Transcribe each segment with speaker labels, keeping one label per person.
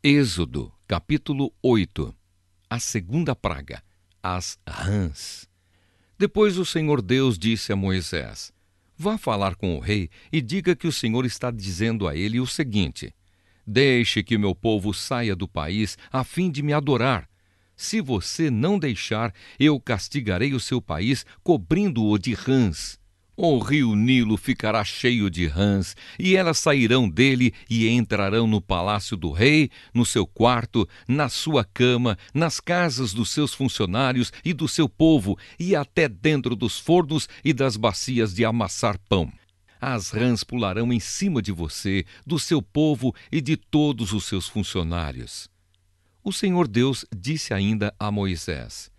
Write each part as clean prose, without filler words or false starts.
Speaker 1: Êxodo, capítulo 8. A segunda praga, as rãs. Depois o Senhor Deus disse a Moisés: Vá falar com o rei e diga que o Senhor está dizendo a ele o seguinte: Deixe que o meu povo saia do país a fim de me adorar. Se você não deixar, eu castigarei o seu país, cobrindo-o de rãs. O rio Nilo ficará cheio de rãs, e elas sairão dele e entrarão no palácio do rei, no seu quarto, na sua cama, nas casas dos seus funcionários e do seu povo, e até dentro dos fornos e das bacias de amassar pão. As rãs pularão em cima de você, do seu povo e de todos os seus funcionários. O Senhor Deus disse ainda a Moisés: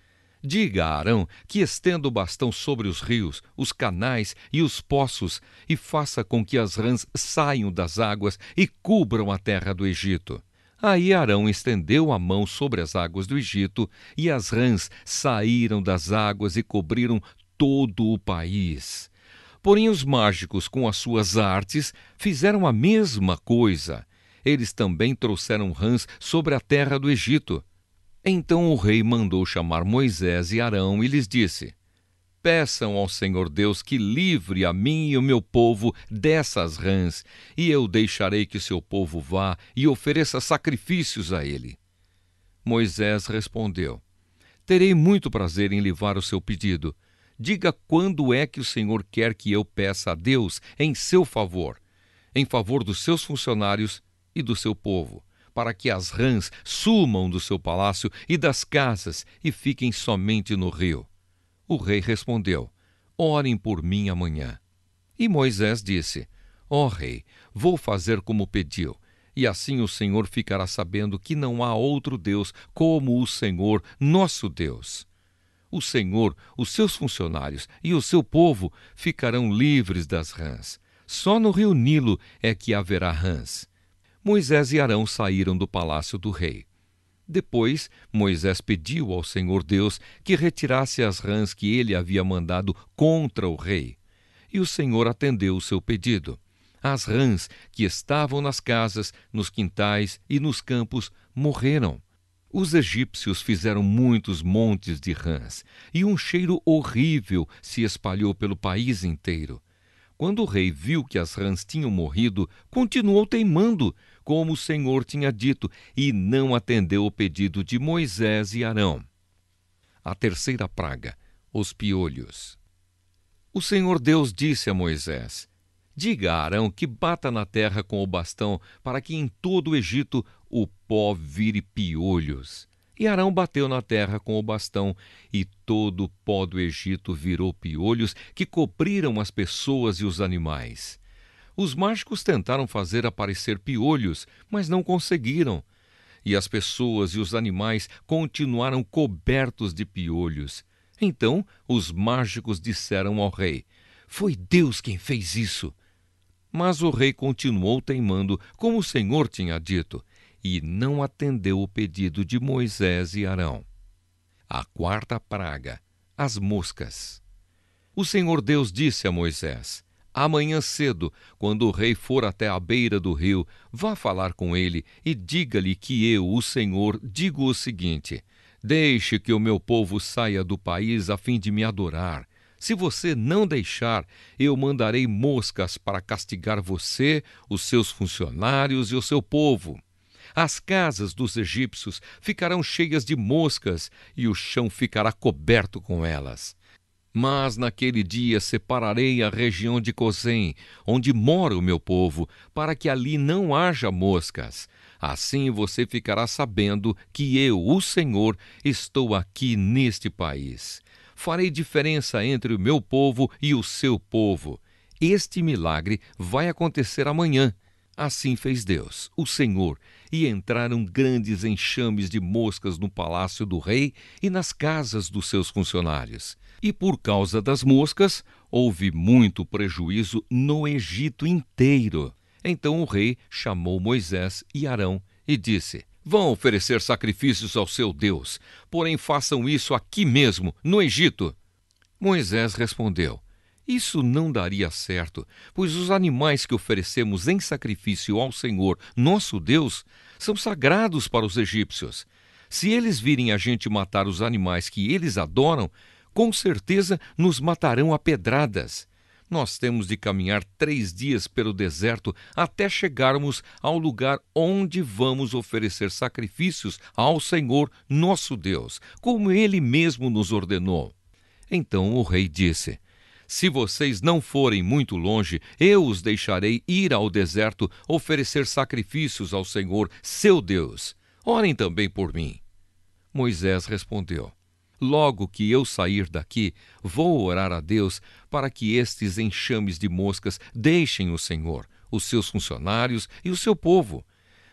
Speaker 1: Diga a Arão que estenda o bastão sobre os rios, os canais e os poços, e faça com que as rãs saiam das águas e cubram a terra do Egito. Aí Arão estendeu a mão sobre as águas do Egito, e as rãs saíram das águas e cobriram todo o país. Porém, os mágicos, com as suas artes, fizeram a mesma coisa. Eles também trouxeram rãs sobre a terra do Egito. Então o rei mandou chamar Moisés e Arão e lhes disse: Peçam ao Senhor Deus que livre a mim e o meu povo dessas rãs, e eu deixarei que seu povo vá e ofereça sacrifícios a ele. Moisés respondeu: Terei muito prazer em livrar o seu pedido. Diga quando é que o Senhor quer que eu peça a Deus em seu favor, em favor dos seus funcionários e do seu povo, para que as rãs sumam do seu palácio e das casas e fiquem somente no rio. O rei respondeu: Orem por mim amanhã. E Moisés disse: Ó rei, vou fazer como pediu, e assim o Senhor ficará sabendo que não há outro Deus como o Senhor, nosso Deus. O Senhor, os seus funcionários e o seu povo ficarão livres das rãs. Só no rio Nilo é que haverá rãs. Moisés e Arão saíram do palácio do rei. Depois, Moisés pediu ao Senhor Deus que retirasse as rãs que ele havia mandado contra o rei. E o Senhor atendeu o seu pedido. As rãs que estavam nas casas, nos quintais e nos campos morreram. Os egípcios fizeram muitos montes de rãs, e um cheiro horrível se espalhou pelo país inteiro. Quando o rei viu que as rãs tinham morrido, continuou teimando, como o Senhor tinha dito, e não atendeu o pedido de Moisés e Arão. A terceira praga, os piolhos. O Senhor Deus disse a Moisés: Diga a Arão que bata na terra com o bastão, para que em todo o Egito o pó vire piolhos. E Arão bateu na terra com o bastão, e todo o pó do Egito virou piolhos que cobriram as pessoas e os animais. Os mágicos tentaram fazer aparecer piolhos, mas não conseguiram. E as pessoas e os animais continuaram cobertos de piolhos. Então os mágicos disseram ao rei: Foi Deus quem fez isso. Mas o rei continuou teimando, como o Senhor tinha dito, e não atendeu o pedido de Moisés e Arão. A quarta praga, as moscas. O Senhor Deus disse a Moisés: Amanhã cedo, quando o rei for até a beira do rio, vá falar com ele e diga-lhe que eu, o Senhor, digo o seguinte: Deixe que o meu povo saia do país a fim de me adorar. Se você não deixar, eu mandarei moscas para castigar você, os seus funcionários e o seu povo. As casas dos egípcios ficarão cheias de moscas e o chão ficará coberto com elas. Mas naquele dia separarei a região de Gozém, onde mora o meu povo, para que ali não haja moscas. Assim você ficará sabendo que eu, o Senhor, estou aqui neste país. Farei diferença entre o meu povo e o seu povo. Este milagre vai acontecer amanhã. Assim fez Deus, o Senhor, e entraram grandes enxames de moscas no palácio do rei e nas casas dos seus funcionários. E por causa das moscas, houve muito prejuízo no Egito inteiro. Então o rei chamou Moisés e Arão e disse: Vão oferecer sacrifícios ao seu Deus, porém façam isso aqui mesmo, no Egito. Moisés respondeu: Isso não daria certo, pois os animais que oferecemos em sacrifício ao Senhor, nosso Deus, são sagrados para os egípcios. Se eles virem a gente matar os animais que eles adoram, com certeza nos matarão a pedradas. Nós temos de caminhar 3 dias pelo deserto até chegarmos ao lugar onde vamos oferecer sacrifícios ao Senhor, nosso Deus, como Ele mesmo nos ordenou. Então o rei disse: se vocês não forem muito longe, eu os deixarei ir ao deserto oferecer sacrifícios ao Senhor, seu Deus. Orem também por mim. Moisés respondeu: logo que eu sair daqui, vou orar a Deus para que estes enxames de moscas deixem o Senhor, os seus funcionários e o seu povo.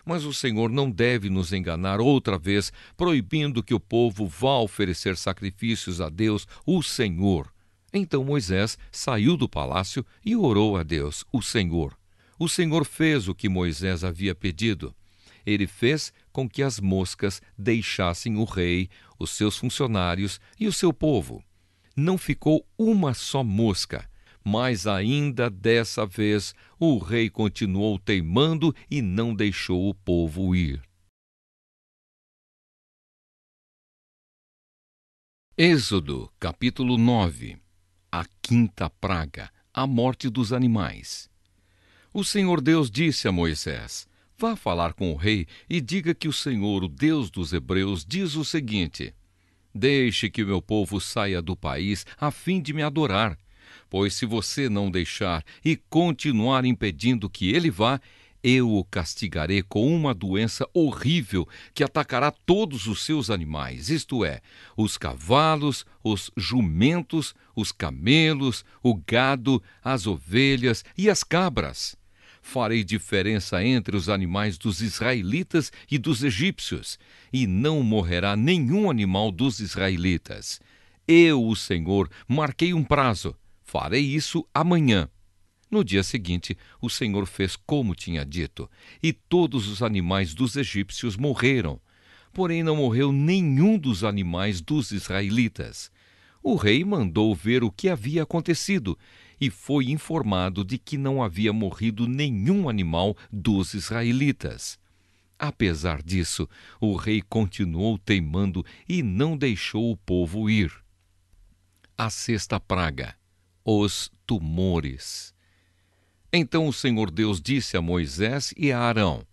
Speaker 1: Mas o Senhor não deve nos enganar outra vez, proibindo que o povo vá oferecer sacrifícios a Deus, o Senhor. Então Moisés saiu do palácio e orou a Deus, o Senhor. O Senhor fez o que Moisés havia pedido. Ele fez com que as moscas deixassem o rei, os seus funcionários e o seu povo. Não ficou uma só mosca, mas ainda dessa vez o rei continuou teimando e não deixou o povo ir. Êxodo, capítulo 9. A quinta praga, a morte dos animais. O Senhor Deus disse a Moisés: vá falar com o rei e diga que o Senhor, o Deus dos Hebreus, diz o seguinte: deixe que o meu povo saia do país a fim de me adorar, pois se você não deixar e continuar impedindo que ele vá, eu o castigarei com uma doença horrível que atacará todos os seus animais, isto é, os cavalos, os jumentos, os camelos, o gado, as ovelhas e as cabras. Farei diferença entre os animais dos israelitas e dos egípcios, e não morrerá nenhum animal dos israelitas. Eu, o Senhor, marquei um prazo. Farei isso amanhã. No dia seguinte, o Senhor fez como tinha dito, e todos os animais dos egípcios morreram. Porém, não morreu nenhum dos animais dos israelitas. O rei mandou ver o que havia acontecido e foi informado de que não havia morrido nenhum animal dos israelitas. Apesar disso, o rei continuou teimando e não deixou o povo ir. A sexta praga, os tumores. Então o Senhor Deus disse a Moisés e a Arão: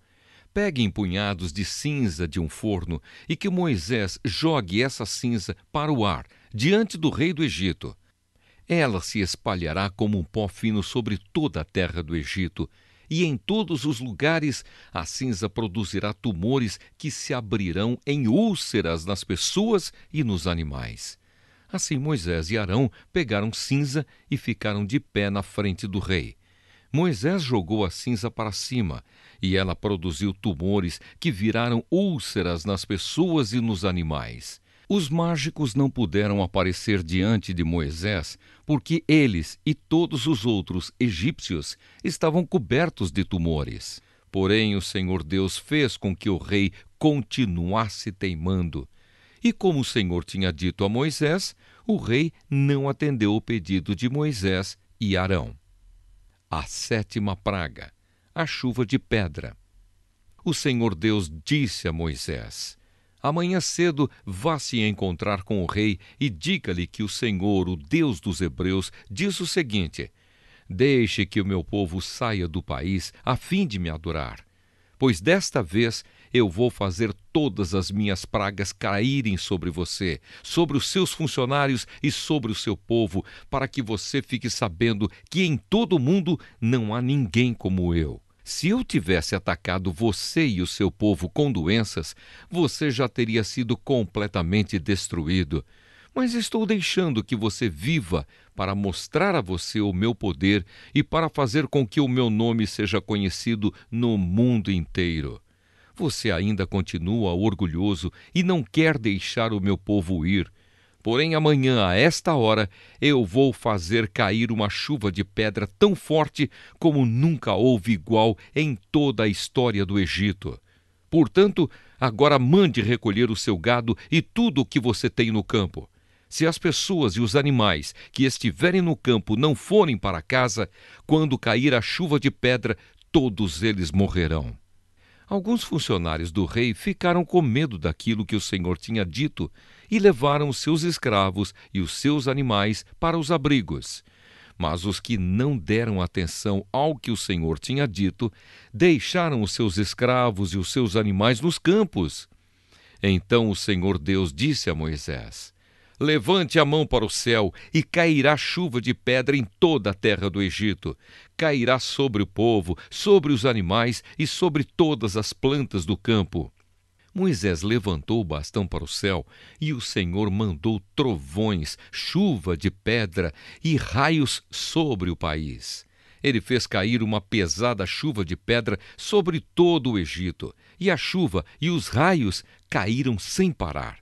Speaker 1: peguem punhados de cinza de um forno e que Moisés jogue essa cinza para o ar, diante do rei do Egito. Ela se espalhará como um pó fino sobre toda a terra do Egito, e em todos os lugares a cinza produzirá tumores que se abrirão em úlceras nas pessoas e nos animais. Assim Moisés e Arão pegaram cinza e ficaram de pé na frente do rei. Moisés jogou a cinza para cima, e ela produziu tumores que viraram úlceras nas pessoas e nos animais. Os mágicos não puderam aparecer diante de Moisés, porque eles e todos os outros egípcios estavam cobertos de tumores. Porém, o Senhor Deus fez com que o rei continuasse teimando. E como o Senhor tinha dito a Moisés, o rei não atendeu o pedido de Moisés e Arão. A sétima praga, a chuva de pedra. O Senhor Deus disse a Moisés: amanhã cedo vá se encontrar com o rei e diga-lhe que o Senhor, o Deus dos Hebreus, diz o seguinte: deixe que o meu povo saia do país a fim de me adorar, pois desta vez eu vou fazer todas as minhas pragas caírem sobre você, sobre os seus funcionários e sobre o seu povo, para que você fique sabendo que em todo o mundo não há ninguém como eu. Se eu tivesse atacado você e o seu povo com doenças, você já teria sido completamente destruído. Mas estou deixando que você viva para mostrar a você o meu poder e para fazer com que o meu nome seja conhecido no mundo inteiro. Você ainda continua orgulhoso e não quer deixar o meu povo ir. Porém, amanhã, a esta hora, eu vou fazer cair uma chuva de pedra tão forte como nunca houve igual em toda a história do Egito. Portanto, agora mande recolher o seu gado e tudo o que você tem no campo. Se as pessoas e os animais que estiverem no campo não forem para casa, quando cair a chuva de pedra, todos eles morrerão. Alguns funcionários do rei ficaram com medo daquilo que o Senhor tinha dito e levaram os seus escravos e os seus animais para os abrigos. Mas os que não deram atenção ao que o Senhor tinha dito, deixaram os seus escravos e os seus animais nos campos. Então o Senhor Deus disse a Moisés: Levante a mão para o céu e cairá chuva de pedra em toda a terra do Egito. Cairá sobre o povo, sobre os animais e sobre todas as plantas do campo. Moisés levantou o bastão para o céu e o Senhor mandou trovões, chuva de pedra e raios sobre o país. Ele fez cair uma pesada chuva de pedra sobre todo o Egito, e a chuva e os raios caíram sem parar.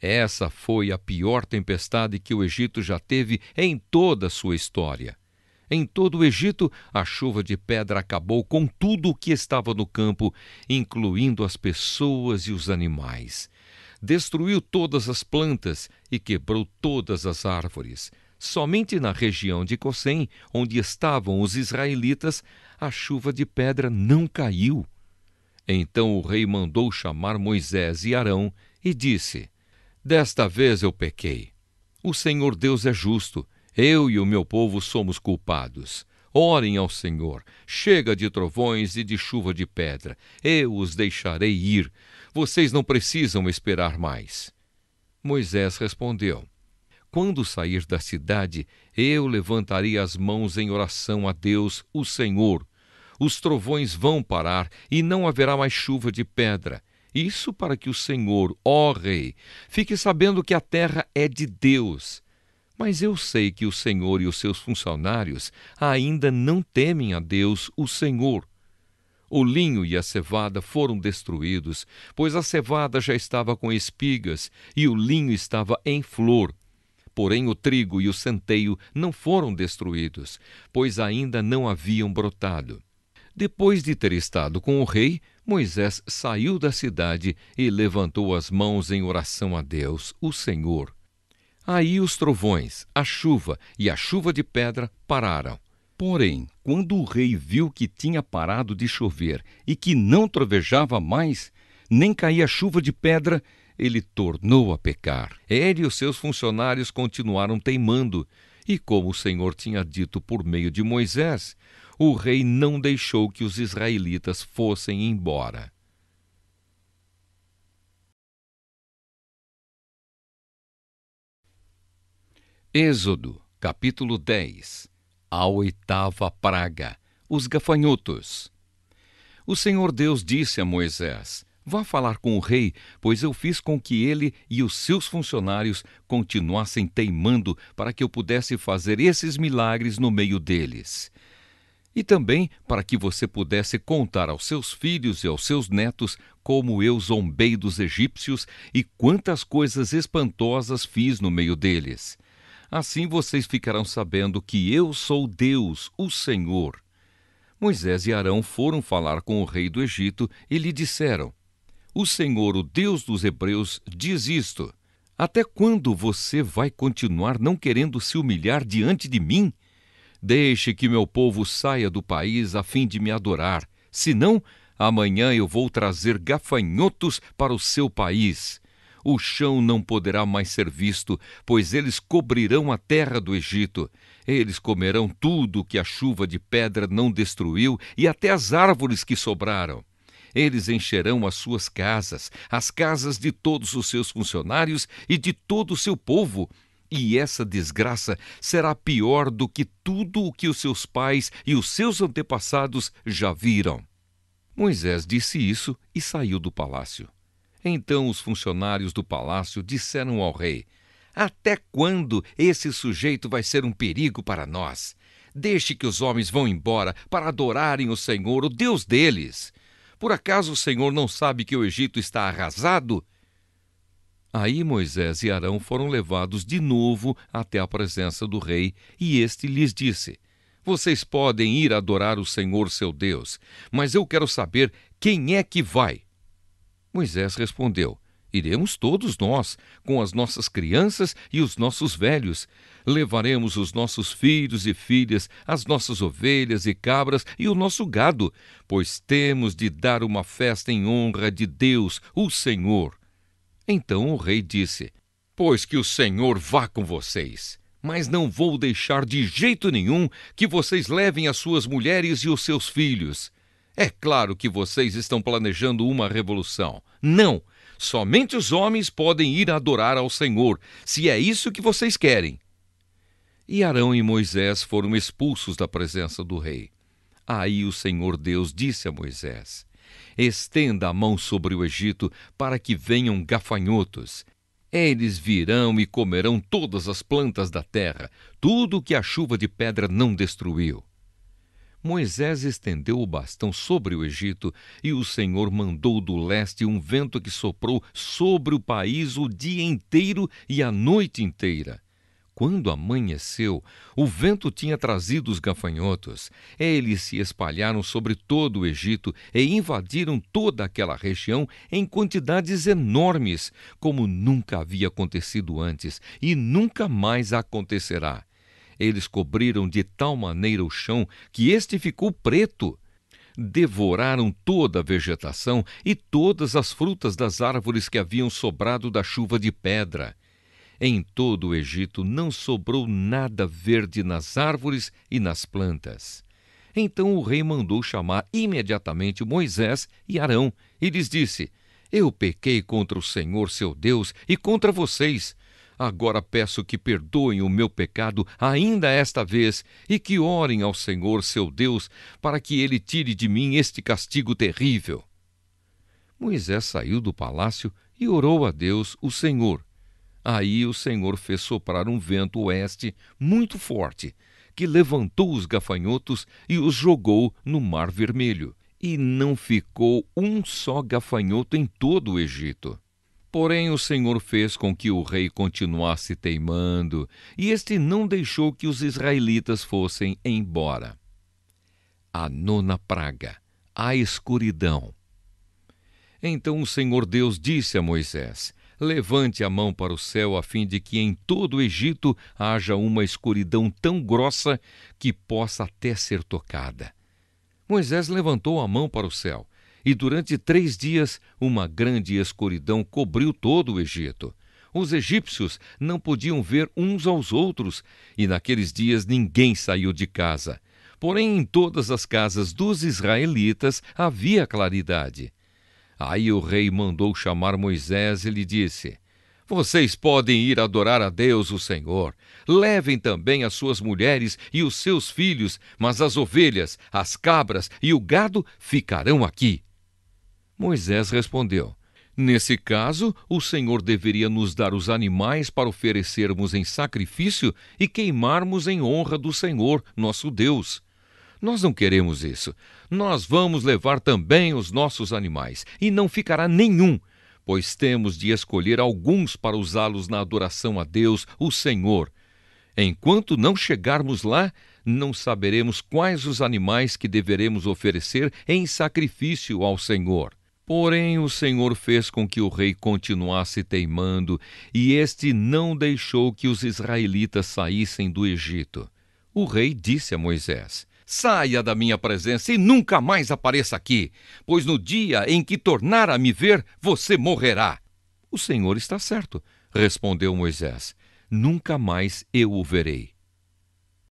Speaker 1: Essa foi a pior tempestade que o Egito já teve em toda a sua história. Em todo o Egito, a chuva de pedra acabou com tudo o que estava no campo, incluindo as pessoas e os animais. Destruiu todas as plantas e quebrou todas as árvores. Somente na região de Gosen, onde estavam os israelitas, a chuva de pedra não caiu. Então o rei mandou chamar Moisés e Arão e disse: Desta vez eu pequei. O Senhor Deus é justo. Eu e o meu povo somos culpados. Orem ao Senhor. Chega de trovões e de chuva de pedra. Eu os deixarei ir. Vocês não precisam esperar mais. Moisés respondeu: Quando sair da cidade, eu levantarei as mãos em oração a Deus, o Senhor. Os trovões vão parar e não haverá mais chuva de pedra. Isso para que o Senhor, ó Rei, fique sabendo que a terra é de Deus. Mas eu sei que o Senhor e os seus funcionários ainda não temem a Deus, o Senhor. O linho e a cevada foram destruídos, pois a cevada já estava com espigas e o linho estava em flor. Porém o trigo e o centeio não foram destruídos, pois ainda não haviam brotado. Depois de ter estado com o rei, Moisés saiu da cidade e levantou as mãos em oração a Deus, o Senhor. Aí os trovões, a chuva e a chuva de pedra pararam. Porém, quando o rei viu que tinha parado de chover e que não trovejava mais, nem caía chuva de pedra, ele tornou a pecar. Ele e os seus funcionários continuaram teimando, e como o Senhor tinha dito por meio de Moisés, o rei não deixou que os israelitas fossem embora. Êxodo, capítulo 10. A oitava praga, os gafanhotos. O Senhor Deus disse a Moisés: Vá falar com o rei, pois eu fiz com que ele e os seus funcionários continuassem teimando para que eu pudesse fazer esses milagres no meio deles. E também para que você pudesse contar aos seus filhos e aos seus netos como eu zombei dos egípcios e quantas coisas espantosas fiz no meio deles. Assim vocês ficarão sabendo que eu sou Deus, o Senhor. Moisés e Arão foram falar com o rei do Egito e lhe disseram: O Senhor, o Deus dos hebreus, diz isto: Até quando você vai continuar não querendo se humilhar diante de mim? Deixe que meu povo saia do país a fim de me adorar. Senão, amanhã eu vou trazer gafanhotos para o seu país. O chão não poderá mais ser visto, pois eles cobrirão a terra do Egito. Eles comerão tudo que a chuva de pedra não destruiu e até as árvores que sobraram. Eles encherão as suas casas, as casas de todos os seus funcionários e de todo o seu povo. E essa desgraça será pior do que tudo o que os seus pais e os seus antepassados já viram. Moisés disse isso e saiu do palácio. Então os funcionários do palácio disseram ao rei: Até quando esse sujeito vai ser um perigo para nós? Deixe que os homens vão embora para adorarem o Senhor, o Deus deles. Por acaso o Senhor não sabe que o Egito está arrasado? Aí Moisés e Arão foram levados de novo até a presença do rei, e este lhes disse: Vocês podem ir adorar o Senhor seu Deus, mas eu quero saber quem é que vai. Moisés respondeu: Iremos todos nós, com as nossas crianças e os nossos velhos. Levaremos os nossos filhos e filhas, as nossas ovelhas e cabras e o nosso gado, pois temos de dar uma festa em honra de Deus, o Senhor. Então o rei disse: Pois que o Senhor vá com vocês, mas não vou deixar de jeito nenhum que vocês levem as suas mulheres e os seus filhos. É claro que vocês estão planejando uma revolução. Não! Somente os homens podem ir adorar ao Senhor, se é isso que vocês querem. E Arão e Moisés foram expulsos da presença do rei. Aí o Senhor Deus disse a Moisés: Estenda a mão sobre o Egito para que venham gafanhotos. Eles virão e comerão todas as plantas da terra, tudo o que a chuva de pedra não destruiu. Moisés estendeu o bastão sobre o Egito, e o Senhor mandou do leste um vento que soprou sobre o país o dia inteiro e a noite inteira. Quando amanheceu, o vento tinha trazido os gafanhotos. Eles se espalharam sobre todo o Egito e invadiram toda aquela região em quantidades enormes, como nunca havia acontecido antes e nunca mais acontecerá. Eles cobriram de tal maneira o chão que este ficou preto. Devoraram toda a vegetação e todas as frutas das árvores que haviam sobrado da chuva de pedra. Em todo o Egito não sobrou nada verde nas árvores e nas plantas. Então o rei mandou chamar imediatamente Moisés e Arão e lhes disse: Eu pequei contra o Senhor seu Deus e contra vocês. Agora peço que perdoem o meu pecado ainda esta vez e que orem ao Senhor seu Deus para que ele tire de mim este castigo terrível. Moisés saiu do palácio e orou a Deus, o Senhor. Aí o Senhor fez soprar um vento oeste muito forte, que levantou os gafanhotos e os jogou no Mar Vermelho. E não ficou um só gafanhoto em todo o Egito. Porém o Senhor fez com que o rei continuasse teimando, e este não deixou que os israelitas fossem embora. A nona praga, a escuridão. Então o Senhor Deus disse a Moisés: Levante a mão para o céu a fim de que em todo o Egito haja uma escuridão tão grossa que possa até ser tocada. Moisés levantou a mão para o céu, e durante 3 dias uma grande escuridão cobriu todo o Egito. Os egípcios não podiam ver uns aos outros, e naqueles dias ninguém saiu de casa. Porém, em todas as casas dos israelitas havia claridade. Aí o rei mandou chamar Moisés e lhe disse: Vocês podem ir adorar a Deus, o Senhor. Levem também as suas mulheres e os seus filhos, mas as ovelhas, as cabras e o gado ficarão aqui. Moisés respondeu: Nesse caso, o Senhor deveria nos dar os animais para oferecermos em sacrifício e queimarmos em honra do Senhor, nosso Deus. Nós não queremos isso. Nós vamos levar também os nossos animais, e não ficará nenhum, pois temos de escolher alguns para usá-los na adoração a Deus, o Senhor. Enquanto não chegarmos lá, não saberemos quais os animais que deveremos oferecer em sacrifício ao Senhor. Porém, o Senhor fez com que o rei continuasse teimando, e este não deixou que os israelitas saíssem do Egito. O rei disse a Moisés: Saia da minha presença e nunca mais apareça aqui, pois no dia em que tornar a me ver, você morrerá. O Senhor está certo, respondeu Moisés. Nunca mais eu o verei.